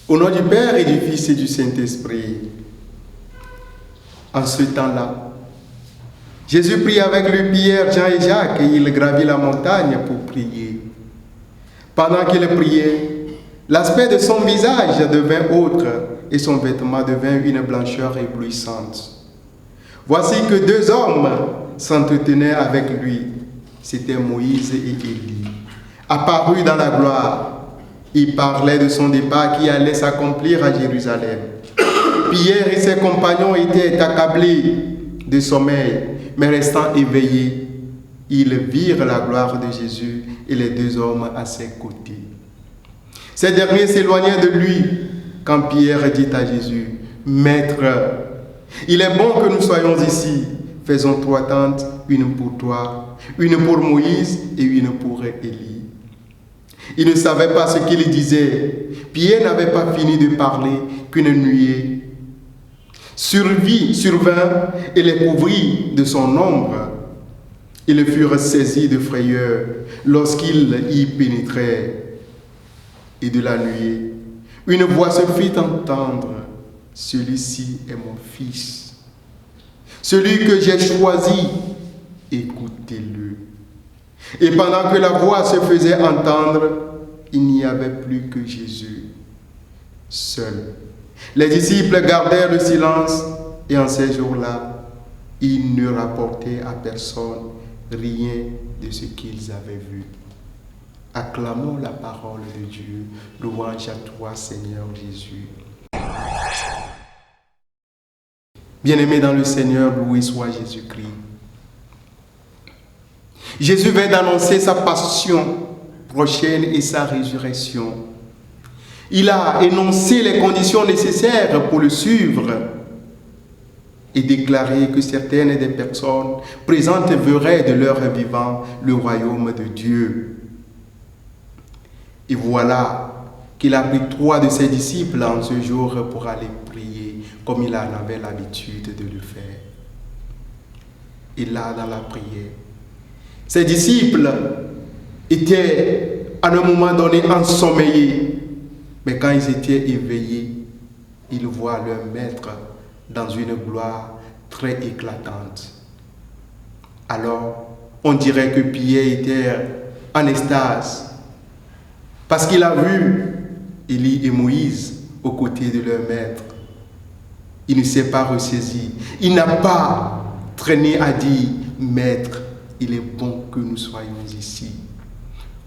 Au nom du Père et du Fils et du Saint-Esprit, en ce temps-là, Jésus prit avec lui Pierre, Jean et Jacques et il gravit la montagne pour prier. Pendant qu'il priait, l'aspect de son visage devint autre et son vêtement devint une blancheur éblouissante. Voici que deux hommes s'entretenaient avec lui. C'étaient Moïse et Élie. Apparus dans la gloire, ils parlaient de son départ qui allait s'accomplir à Jérusalem. Pierre et ses compagnons étaient accablés de sommeil, mais restant éveillés, ils virent la gloire de Jésus et les deux hommes à ses côtés. Ces derniers s'éloignaient de lui quand Pierre dit à Jésus, « Maître, il est bon que nous soyons ici. Faisons 3 tentes, une pour toi, une pour Moïse et une pour Élie. » Il ne savait pas ce qu'il disait. Pierre n'avait pas fini de parler qu'une nuée survint et les couvrit de son ombre. Ils furent saisis de frayeur lorsqu'ils y pénétraient. Et de la nuée, une voix se fit entendre. « Celui-ci est mon fils, celui que j'ai choisi, écoutez-le. » Et pendant que la voix se faisait entendre, il n'y avait plus que Jésus, seul. Les disciples gardèrent le silence et en ces jours-là, ils ne rapportaient à personne rien de ce qu'ils avaient vu. Acclamons la parole de Dieu. Louange à toi, Seigneur Jésus. Bien-aimés dans le Seigneur, loué soit Jésus-Christ. Jésus vient d'annoncer sa passion prochaine et sa résurrection. Il a énoncé les conditions nécessaires pour le suivre et déclaré que certaines des personnes présentes verraient de leur vivant le royaume de Dieu. Et voilà qu'il a pris 3 de ses disciples en ce jour pour aller prier, comme il en avait l'habitude de le faire. Et là, dans la prière, ses disciples étaient à un moment donné ensommeillés, mais quand ils étaient éveillés, ils voient leur maître dans une gloire très éclatante. Alors, on dirait que Pierre était en extase, parce qu'il a vu Élie et Moïse aux côtés de leur maître. Il ne s'est pas ressaisi. Il n'a pas traîné à dire, « Maître, il est bon que nous soyons ici.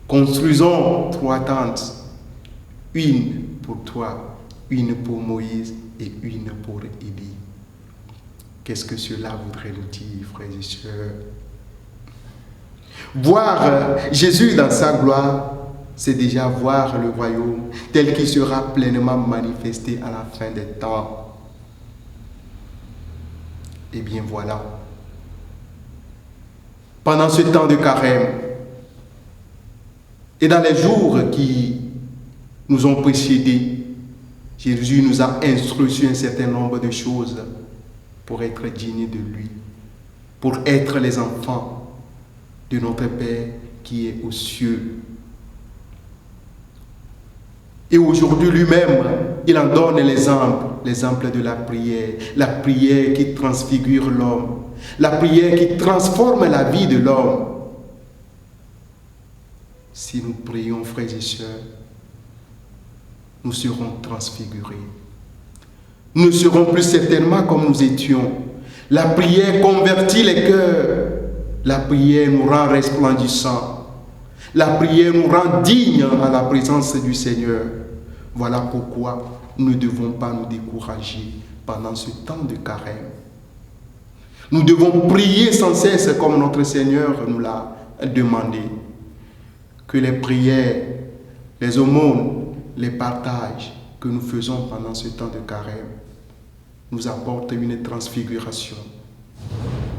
Construisons 3 tentes, une pour toi, une pour Moïse et une pour Élie. » Qu'est-ce que cela voudrait nous dire, frères et sœurs? Voir Jésus dans sa gloire, c'est déjà voir le royaume tel qu'il sera pleinement manifesté à la fin des temps. Et bien voilà. Pendant ce temps de carême, et dans les jours qui nous ont précédés, Jésus nous a instruits sur un certain nombre de choses pour être dignes de lui, pour être les enfants de notre Père qui est aux cieux. Et aujourd'hui lui-même, il en donne l'exemple de la prière qui transfigure l'homme, la prière qui transforme la vie de l'homme. Si nous prions, frères et sœurs, nous serons transfigurés. Nous ne serons plus certainement comme nous étions. La prière convertit les cœurs. La prière nous rend resplendissants. La prière nous rend dignes à la présence du Seigneur. Voilà pourquoi nous ne devons pas nous décourager pendant ce temps de carême. Nous devons prier sans cesse comme notre Seigneur nous l'a demandé. Que les prières, les aumônes, les partages que nous faisons pendant ce temps de carême nous apportent une transfiguration.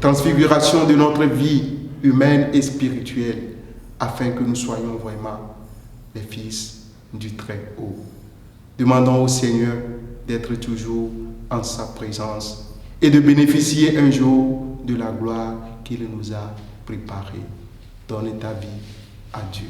Transfiguration de notre vie humaine et spirituelle afin que nous soyons vraiment les fils du Très-Haut. Demandons au Seigneur d'être toujours en sa présence et de bénéficier un jour de la gloire qu'il nous a préparée. Donne ta vie à Dieu.